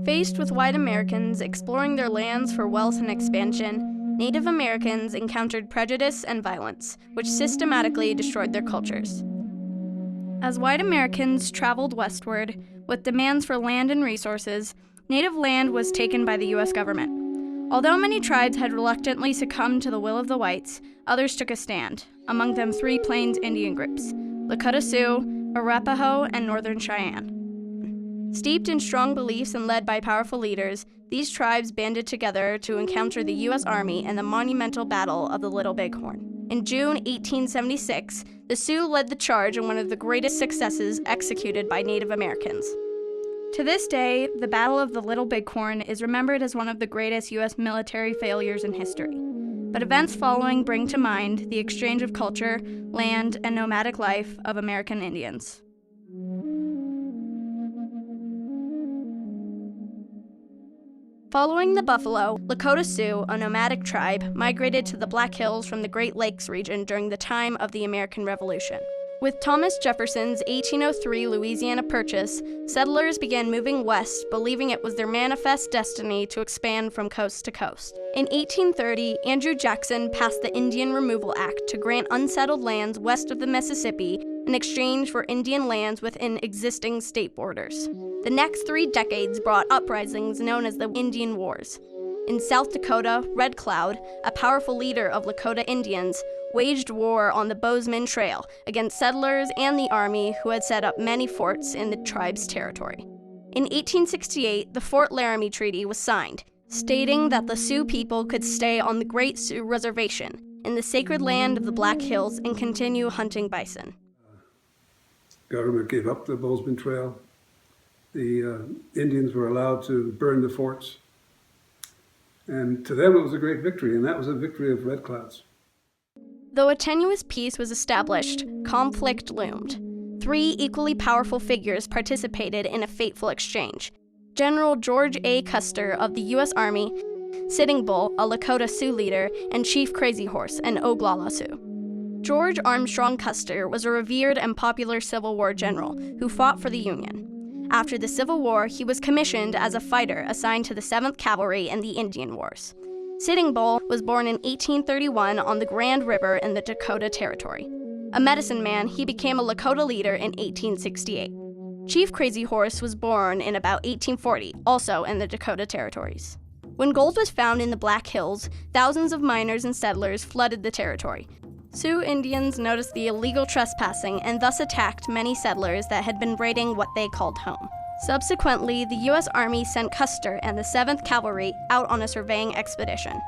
Faced with white Americans exploring their lands for wealth and expansion, Native Americans encountered prejudice and violence, which systematically destroyed their cultures. As white Americans traveled westward with demands for land and resources, Native land was taken by the U.S. government. Although many tribes had reluctantly succumbed to the will of the whites, others took a stand, among them three Plains Indian groups: Lakota Sioux, Arapaho, and Northern Cheyenne. Steeped in strong beliefs and led by powerful leaders, these tribes banded together to encounter the U.S. Army in the monumental Battle of the Little Bighorn. In June 1876, the Sioux led the charge in one of the greatest successes executed by Native Americans. To this day, the Battle of the Little Bighorn is remembered as one of the greatest U.S. military failures in history. But events following bring to mind the exchange of culture, land, and nomadic life of American Indians. Following the buffalo, Lakota Sioux, a nomadic tribe, migrated to the Black Hills from the Great Lakes region during the time of the American Revolution. With Thomas Jefferson's 1803 Louisiana Purchase, settlers began moving west, believing it was their manifest destiny to expand from coast to coast. In 1830, Andrew Jackson passed the Indian Removal Act to grant unsettled lands west of the Mississippi in exchange for Indian lands within existing state borders. The next 3 decades brought uprisings known as the Indian Wars. In South Dakota, Red Cloud, a powerful leader of Lakota Indians, waged war on the Bozeman Trail against settlers and the army who had set up many forts in the tribe's territory. In 1868, the Fort Laramie Treaty was signed, stating that the Sioux people could stay on the Great Sioux Reservation in the sacred land of the Black Hills and continue hunting bison. Government gave up the Bozeman Trail. The Indians were allowed to burn the forts. And to them it was a great victory, and that was a victory of Red Cloud's. Though a tenuous peace was established, conflict loomed. 3 equally powerful figures participated in a fateful exchange: General George A. Custer of the U.S. Army, Sitting Bull, a Lakota Sioux leader, and Chief Crazy Horse, an Oglala Sioux. George Armstrong Custer was a revered and popular Civil War general who fought for the Union. After the Civil War, he was commissioned as a fighter assigned to the 7th Cavalry in the Indian Wars. Sitting Bull was born in 1831 on the Grand River in the Dakota Territory. A medicine man, he became a Lakota leader in 1868. Chief Crazy Horse was born in about 1840, also in the Dakota Territories. When gold was found in the Black Hills, thousands of miners and settlers flooded the territory. Sioux Indians noticed the illegal trespassing and thus attacked many settlers that had been raiding what they called home. Subsequently, the U.S. Army sent Custer and the 7th Cavalry out on a surveying expedition.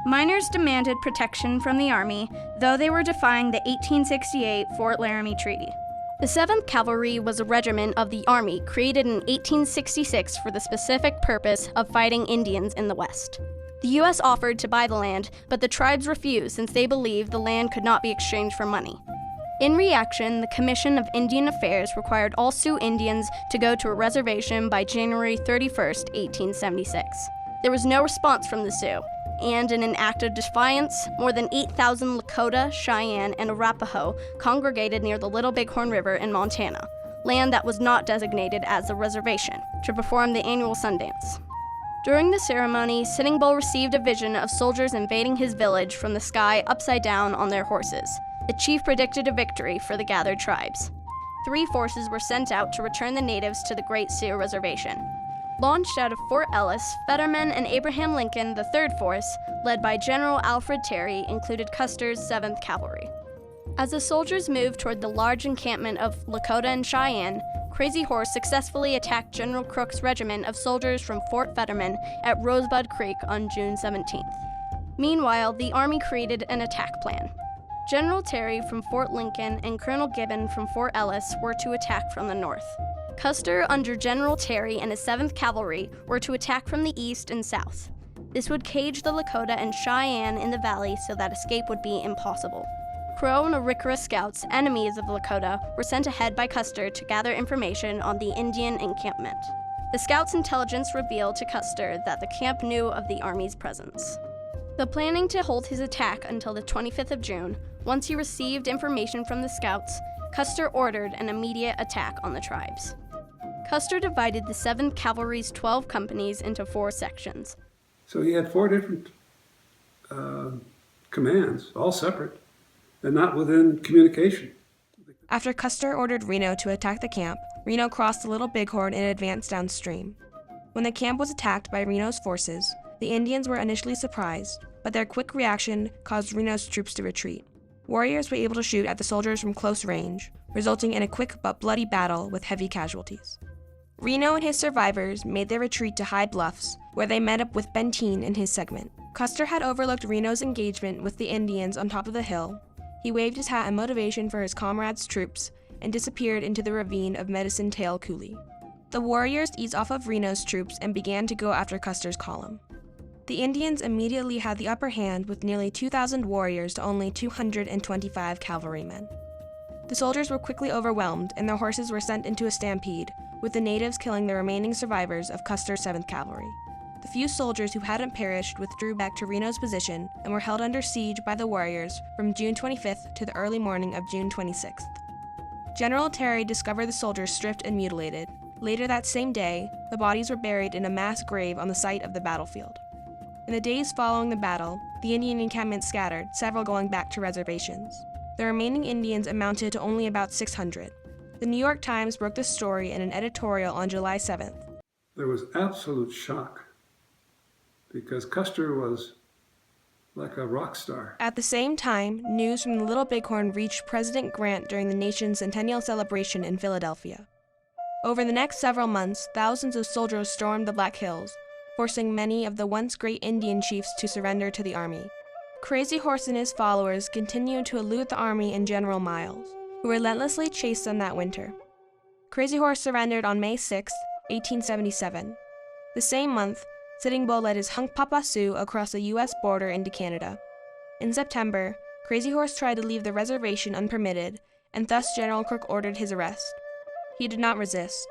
Miners demanded protection from the Army, though they were defying the 1868 Fort Laramie Treaty. The 7th Cavalry was a regiment of the Army created in 1866 for the specific purpose of fighting Indians in the West. The U.S. offered to buy the land, but the tribes refused since they believed the land could not be exchanged for money. In reaction, the Commission of Indian Affairs required all Sioux Indians to go to a reservation by January 31, 1876. There was no response from the Sioux, and in an act of defiance, more than 8,000 Lakota, Cheyenne, and Arapaho congregated near the Little Bighorn River in Montana, land that was not designated as a reservation, to perform the annual Sundance. During the ceremony, Sitting Bull received a vision of soldiers invading his village from the sky upside down on their horses. The chief predicted a victory for the gathered tribes. 3 forces were sent out to return the natives to the Great Sioux Reservation. Launched out of Fort Ellis, Fetterman and Abraham Lincoln, the 3rd Force, led by General Alfred Terry, included Custer's 7th Cavalry. As the soldiers moved toward the large encampment of Lakota and Cheyenne, Crazy Horse successfully attacked General Crook's regiment of soldiers from Fort Fetterman at Rosebud Creek on June 17th. Meanwhile, the Army created an attack plan. General Terry from Fort Lincoln and Colonel Gibbon from Fort Ellis were to attack from the north. Custer, under General Terry and his 7th Cavalry, were to attack from the east and south. This would cage the Lakota and Cheyenne in the valley so that escape would be impossible. Crow and Arikara scouts, enemies of the Lakota, were sent ahead by Custer to gather information on the Indian encampment. The scouts' intelligence revealed to Custer that the camp knew of the Army's presence. Though planning to hold his attack until the 25th of June, once he received information from the scouts, Custer ordered an immediate attack on the tribes. Custer divided the 7th Cavalry's 12 companies into 4 sections. So he had 4 different commands, all separate, and not within communication. After Custer ordered Reno to attack the camp, Reno crossed the Little Bighorn and advanced downstream. When the camp was attacked by Reno's forces, the Indians were initially surprised, but their quick reaction caused Reno's troops to retreat. Warriors were able to shoot at the soldiers from close range, resulting in a quick but bloody battle with heavy casualties. Reno and his survivors made their retreat to High Bluffs, where they met up with Benteen and his segment. Custer had overlooked Reno's engagement with the Indians on top of the hill. He waved his hat in motivation for his comrades' troops and disappeared into the ravine of Medicine Tail Coulee. The warriors eased off of Reno's troops and began to go after Custer's column. The Indians immediately had the upper hand with nearly 2,000 warriors to only 225 cavalrymen. The soldiers were quickly overwhelmed and their horses were sent into a stampede, with the natives killing the remaining survivors of Custer's 7th Cavalry. The few soldiers who hadn't perished withdrew back to Reno's position and were held under siege by the warriors from June 25th to the early morning of June 26th. General Terry discovered the soldiers stripped and mutilated. Later that same day, the bodies were buried in a mass grave on the site of the battlefield. In the days following the battle, the Indian encampment scattered, several going back to reservations. The remaining Indians amounted to only about 600. The New York Times broke this story in an editorial on July 7th. There was absolute shock because Custer was like a rock star. At the same time, news from the Little Bighorn reached President Grant during the nation's centennial celebration in Philadelphia. Over the next several months, thousands of soldiers stormed the Black Hills, forcing many of the once great Indian chiefs to surrender to the army. Crazy Horse and his followers continued to elude the army and General Miles, who relentlessly chased them that winter. Crazy Horse surrendered on May 6, 1877. The same month, Sitting Bull led his Hunkpapa Sioux across the U.S. border into Canada. In September, Crazy Horse tried to leave the reservation unpermitted, and thus General Crook ordered his arrest. He did not resist.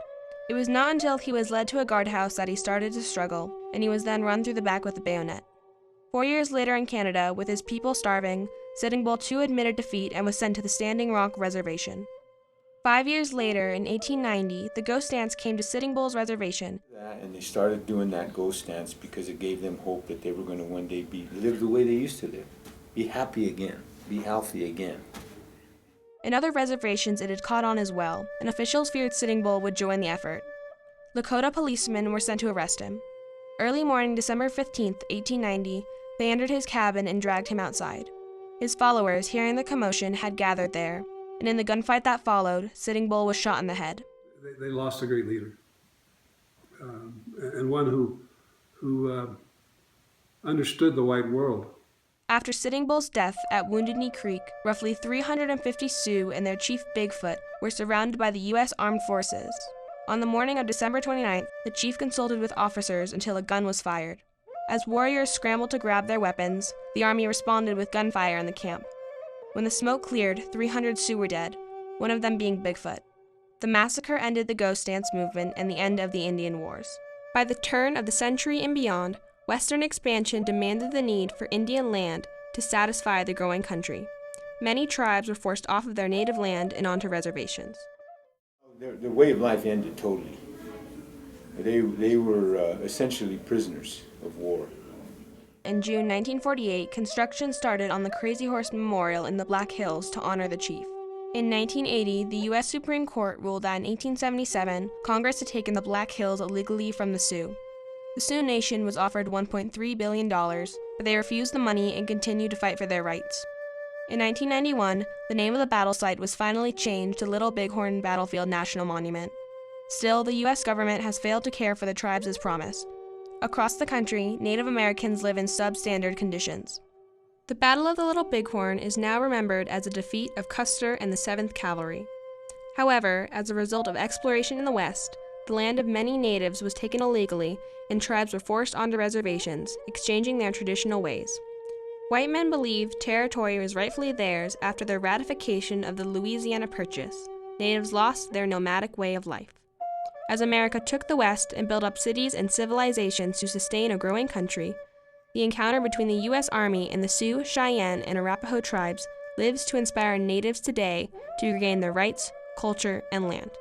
It was not until he was led to a guardhouse that he started to struggle, and he was then run through the back with a bayonet. 4 years later in Canada, with his people starving, Sitting Bull too admitted defeat and was sent to the Standing Rock Reservation. 5 years later, in 1890, the Ghost Dance came to Sitting Bull's reservation. And they started doing that Ghost Dance because it gave them hope that they were going to one day live the way they used to live. Be happy again. Be healthy again. In other reservations, it had caught on as well, and officials feared Sitting Bull would join the effort. Lakota policemen were sent to arrest him. Early morning, December 15, 1890, they entered his cabin and dragged him outside. His followers, hearing the commotion, had gathered there, and in the gunfight that followed, Sitting Bull was shot in the head. They lost a great leader, and one who understood the white world. After Sitting Bull's death at Wounded Knee Creek, roughly 350 Sioux and their chief Bigfoot were surrounded by the U.S. Armed Forces. On the morning of December 29th, the chief consulted with officers until a gun was fired. As warriors scrambled to grab their weapons, the army responded with gunfire in the camp. When the smoke cleared, 300 Sioux were dead, one of them being Bigfoot. The massacre ended the Ghost Dance movement and the end of the Indian Wars. By the turn of the century and beyond, Western expansion demanded the need for Indian land to satisfy the growing country. Many tribes were forced off of their native land and onto reservations. Their way of life ended totally. They were essentially prisoners of war. In June 1948, construction started on the Crazy Horse Memorial in the Black Hills to honor the chief. In 1980, the U.S. Supreme Court ruled that in 1877, Congress had taken the Black Hills illegally from the Sioux. The Sioux Nation was offered $1.3 billion, but they refused the money and continued to fight for their rights. In 1991, the name of the battle site was finally changed to Little Bighorn Battlefield National Monument. Still, the U.S. government has failed to care for the tribes as promised. Across the country, Native Americans live in substandard conditions. The Battle of the Little Bighorn is now remembered as a defeat of Custer and the 7th Cavalry. However, as a result of exploration in the West, the land of many natives was taken illegally and tribes were forced onto reservations, exchanging their traditional ways. White men believed territory was rightfully theirs after the ratification of the Louisiana Purchase. Natives lost their nomadic way of life. As America took the West and built up cities and civilizations to sustain a growing country, the encounter between the U.S. Army and the Sioux, Cheyenne, and Arapaho tribes lives to inspire natives today to regain their rights, culture, and land.